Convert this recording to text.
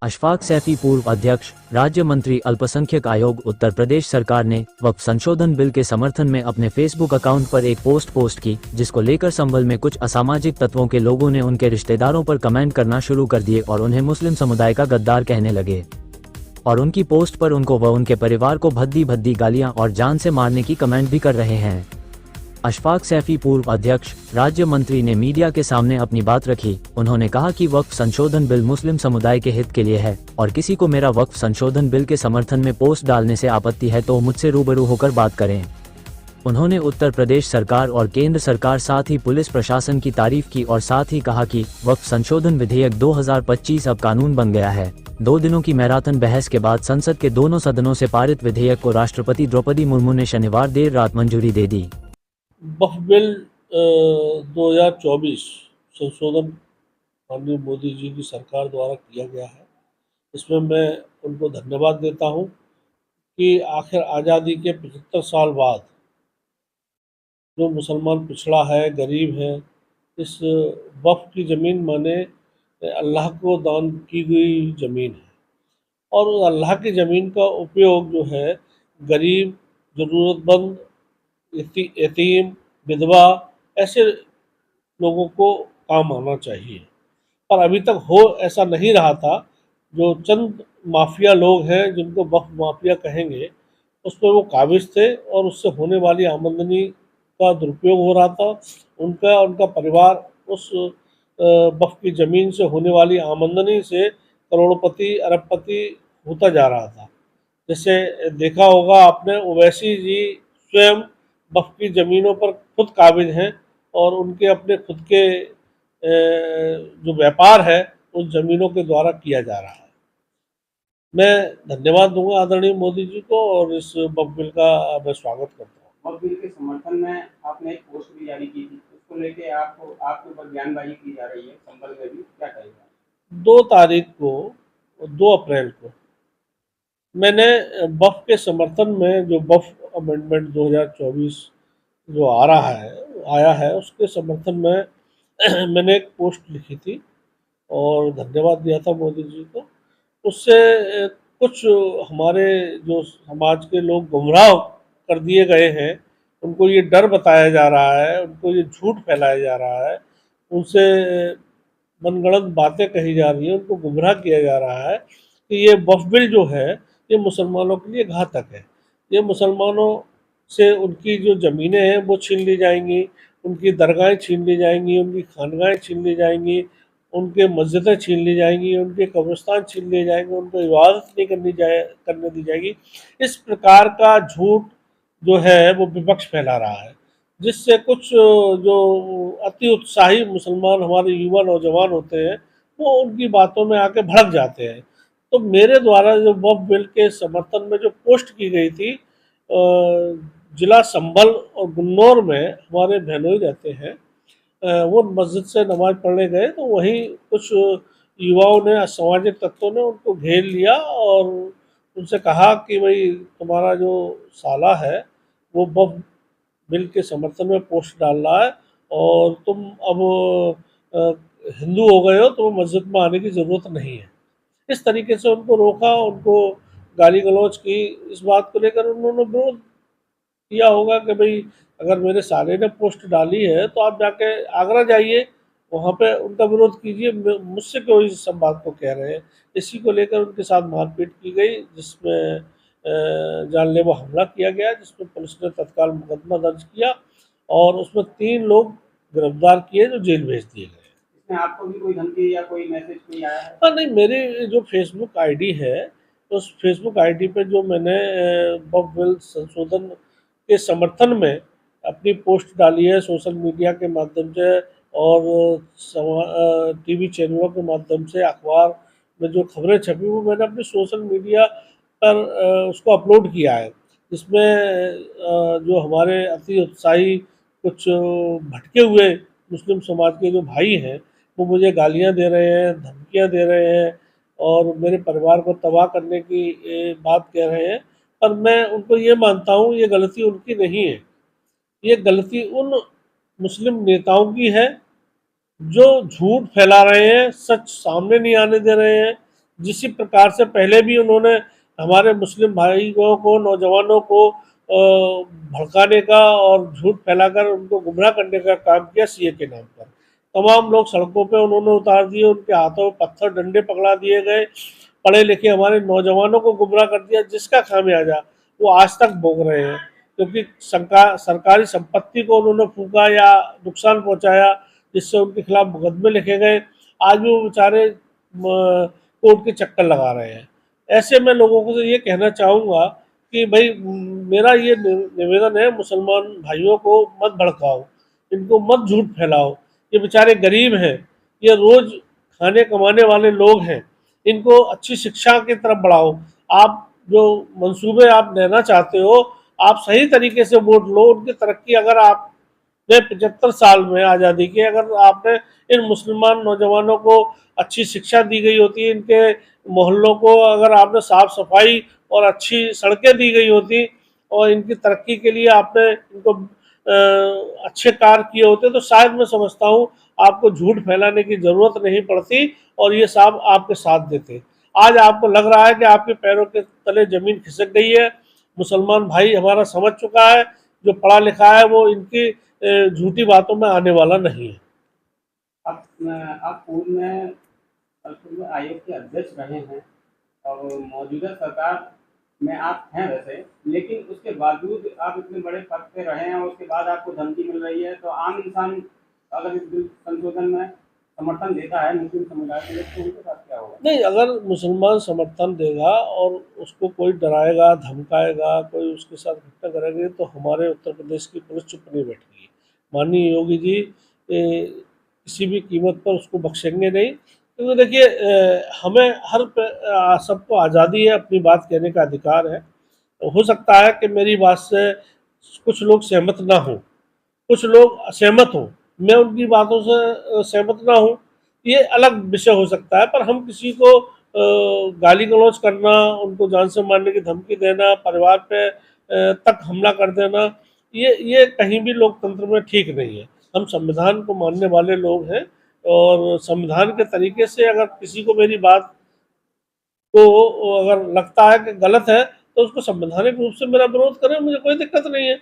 अशफाक सैफी पूर्व अध्यक्ष राज्य मंत्री अल्पसंख्यक आयोग उत्तर प्रदेश सरकार ने वक्फ संशोधन बिल के समर्थन में अपने फेसबुक अकाउंट पर एक पोस्ट की, जिसको लेकर संभल में कुछ असामाजिक तत्वों के लोगों ने उनके रिश्तेदारों पर कमेंट करना शुरू कर दिए और उन्हें मुस्लिम समुदाय का गद्दार कहने लगे और उनकी पोस्ट पर उनको व उनके परिवार को भद्दी भद्दी गालियां और जान से मारने की कमेंट भी कर रहे हैं। अशफाक सैफी पूर्व अध्यक्ष राज्य मंत्री ने मीडिया के सामने अपनी बात रखी। उन्होंने कहा कि वक्फ संशोधन बिल मुस्लिम समुदाय के हित के लिए है और किसी को मेरा वक्फ संशोधन बिल के समर्थन में पोस्ट डालने से आपत्ति है तो मुझसे रूबरू होकर बात करें। उन्होंने उत्तर प्रदेश सरकार और केंद्र सरकार साथ ही पुलिस प्रशासन की तारीफ की और साथ ही कहा कि वक्फ संशोधन विधेयक 2025 अब कानून बन गया है। 2 दिनों की मैराथन बहस के बाद संसद के दोनों सदनों से पारित विधेयक को राष्ट्रपति द्रौपदी मुर्मू ने शनिवार देर रात मंजूरी दे दी। वक्फ बिल 2024 संशोधन माननीय मोदी जी की सरकार द्वारा किया गया है। इसमें मैं उनको धन्यवाद देता हूं कि आखिर आज़ादी के 75 साल बाद जो मुसलमान पिछड़ा है, गरीब है, इस वक्फ की ज़मीन माने अल्लाह को दान की गई ज़मीन है और उस अल्लाह की ज़मीन का उपयोग जो है गरीब, ज़रूरतमंद, यतीम, विधवा ऐसे लोगों को काम आना चाहिए। पर अभी तक हो ऐसा नहीं रहा था। जो चंद माफिया लोग हैं जिनको वक्फ माफिया कहेंगे, उस पर वो काबिज थे और उससे होने वाली आमदनी का दुरुपयोग हो रहा था। उनका परिवार उस वक्फ की ज़मीन से होने वाली आमदनी से करोड़पति, अरबपति होता जा रहा था। जैसे देखा होगा आपने, ओवैसी जी स्वयं वक्फ की ज़मीनों पर खुद काबिज हैं और उनके अपने खुद के जो व्यापार है उस ज़मीनों के द्वारा किया जा रहा है। मैं धन्यवाद दूंगा आदरणीय मोदी जी को और इस वक्फ बिल का मैं स्वागत करता हूँ। वक्फ बिल के समर्थन में आपने एक पोस्ट भी जारी की थी, उसको लेके आपके ऊपर बयानबाजी की जा रही है संभल में भी, क्या कहेगा? 2 तारीख को, 2 अप्रैल को मैंने वक्फ के समर्थन में जो वक्फ अमेंडमेंट 2024 जो आया है उसके समर्थन में मैंने एक पोस्ट लिखी थी और धन्यवाद दिया था मोदी जी को। उससे कुछ हमारे जो समाज के लोग गुमराह कर दिए गए हैं, उनको ये डर बताया जा रहा है, उनको ये झूठ फैलाया जा रहा है, उनसे मनगढ़ंत बातें कही जा रही हैं, उनको गुमराह किया जा रहा है कि ये वक्फ बिल जो है ये मुसलमानों के लिए घातक है। ये मुसलमानों से उनकी जो ज़मीनें हैं वो छीन ली जाएंगी, उनकी दरगाहें छीन ली जाएंगी, उनकी खानगाहें छीन ली जाएंगी, उनके मस्जिदें छीन ली जाएंगी, उनके कब्रिस्तान छीन लिए जाएंगे, उनको इबादत नहीं करने दी जाएगी। इस प्रकार का झूठ जो है वो विपक्ष फैला रहा है, जिससे कुछ जो अति उत्साही मुसलमान हमारे युवा नौजवान होते हैं वो उनकी बातों में आके भड़क जाते हैं। तो मेरे द्वारा जो वक्फ बिल के समर्थन में जो पोस्ट की गई थी, जिला संभल और गुन्नौर में हमारे बहनोई रहते हैं, वो मस्जिद से नमाज़ पढ़ने गए तो वहीं कुछ युवाओं ने, असामाजिक तत्वों ने उनको घेर लिया और उनसे कहा कि भाई तुम्हारा जो साला है वो वक्फ बिल के समर्थन में पोस्ट डाल रहा है और तुम अब हिंदू हो गए हो, तो मस्जिद में आने की ज़रूरत नहीं है। इस तरीके से उनको रोका, उनको गाली गलौज की। इस बात को लेकर उन्होंने विरोध किया होगा कि भाई अगर मेरे साले ने पोस्ट डाली है तो आप जाके आगरा जाइए, वहाँ पे उनका विरोध कीजिए, मुझसे क्यों इस सब बात को कह रहे हैं। इसी को लेकर उनके साथ मारपीट की गई, जिसमें जानलेवा हमला किया गया, जिसमें पुलिस ने तत्काल मुकदमा दर्ज किया और उसमें 3 लोग गिरफ्तार किए जो जेल भेज दिए गए। इसमें आपको भी कोई धमकी या कोई मैसेज कोई आया है? हाँ, नहीं, मेरी जो फेसबुक आईडी है, उस फेसबुक आईडी पे जो मैंने वक्फ बिल संशोधन के समर्थन में अपनी पोस्ट डाली है सोशल मीडिया के माध्यम से और टीवी चैनलों के माध्यम से, अखबार में जो खबरें छपी वो मैंने अपने सोशल मीडिया पर उसको अपलोड किया है। जिसमें जो हमारे अति उत्साही कुछ भटके हुए मुस्लिम समाज के जो भाई हैं वो मुझे गालियां दे रहे हैं, धमकियां दे रहे हैं और मेरे परिवार को तबाह करने की बात कह रहे हैं। पर मैं उनको ये मानता हूँ ये गलती उनकी नहीं है, ये गलती उन मुस्लिम नेताओं की है जो झूठ फैला रहे हैं, सच सामने नहीं आने दे रहे हैं, जिसी प्रकार से पहले भी उन्होंने हमारे मुस्लिम भाइयों को, नौजवानों को भड़काने का और झूठ फैलाकर उनको गुमराह करने का काम किया सीए के नाम पर। तमाम लोग सड़कों पे उन्होंने उतार दिए, उनके हाथों में पत्थर डंडे पकड़ा दिए गए, पढ़े लिखे हमारे नौजवानों को गुमराह कर दिया, जिसका खामियाजा वो आज तक भोग रहे हैं, क्योंकि सरकारी संपत्ति को उन्होंने फूका या नुकसान पहुंचाया, जिससे उनके खिलाफ मुकदमे लिखे गए। आज भी वो बेचारे कोर्ट के चक्कर लगा रहे हैं। ऐसे में लोगों को ये कहना चाहूँगा कि भाई मेरा ये निवेदन है, मुसलमान भाइयों को मत भड़काओ, इनको मत झूठ फैलाओ। ये बेचारे गरीब हैं, ये रोज़ खाने कमाने वाले लोग हैं, इनको अच्छी शिक्षा की तरफ बढ़ाओ। आप जो मंसूबे आप लेना चाहते हो, आप सही तरीके से वोट लो। उनकी तरक्की अगर आपने 75 साल में आज़ादी के अगर आपने इन मुसलमान नौजवानों को अच्छी शिक्षा दी गई होती, इनके मोहल्लों को अगर आपने साफ सफाई और अच्छी सड़कें दी गई होती और इनकी तरक्की के लिए आपने इनको अच्छे कार्य किए होते, तो शायद मैं समझता हूँ आपको झूठ फैलाने की ज़रूरत नहीं पड़ती और ये साहब आपके साथ देते। आज आपको लग रहा है कि आपके पैरों के तले ज़मीन खिसक गई है। मुसलमान भाई हमारा समझ चुका है, जो पढ़ा लिखा है वो इनकी झूठी बातों में आने वाला नहीं है। आप पूर्व में अल्पसंख्यक आयोग के अध्यक्ष रहे हैं और मौजूदा सरकार में आप हैं वैसे, लेकिन उसके बावजूद आप इतने बड़े पद पे रहे हैं और उसके बाद आपको धमकी मिल रही है, तो आम इंसान अगर इस बिल संशोधन में समर्थन देता है मुस्लिम समुदाय के लिए, तो उनके साथ क्या होगा? नहीं, अगर मुसलमान समर्थन देगा और उसको कोई डराएगा, धमकाएगा, कोई उसके साथ घटना करेंगे, तो हमारे उत्तर प्रदेश की पुलिस चुप नहीं बैठेगी। माननीय योगी जी किसी भी कीमत पर उसको बख्शेंगे नहीं, क्योंकि देखिए हमें सबको आज़ादी है, अपनी बात कहने का अधिकार है। हो सकता है कि मेरी बात से कुछ लोग सहमत ना हों, कुछ लोग असहमत हों, मैं उनकी बातों से सहमत ना हूँ, ये अलग विषय हो सकता है। पर हम किसी को गाली गलौज करना, उनको जान से मारने की धमकी देना, परिवार पे तक हमला कर देना, ये कहीं भी लोकतंत्र में ठीक नहीं है। हम संविधान को मानने वाले लोग हैं और संविधान के तरीके से अगर किसी को मेरी बात को अगर लगता है कि गलत है, तो उसको संवैधानिक रूप से मेरा विरोध करें, मुझे कोई दिक्कत नहीं है।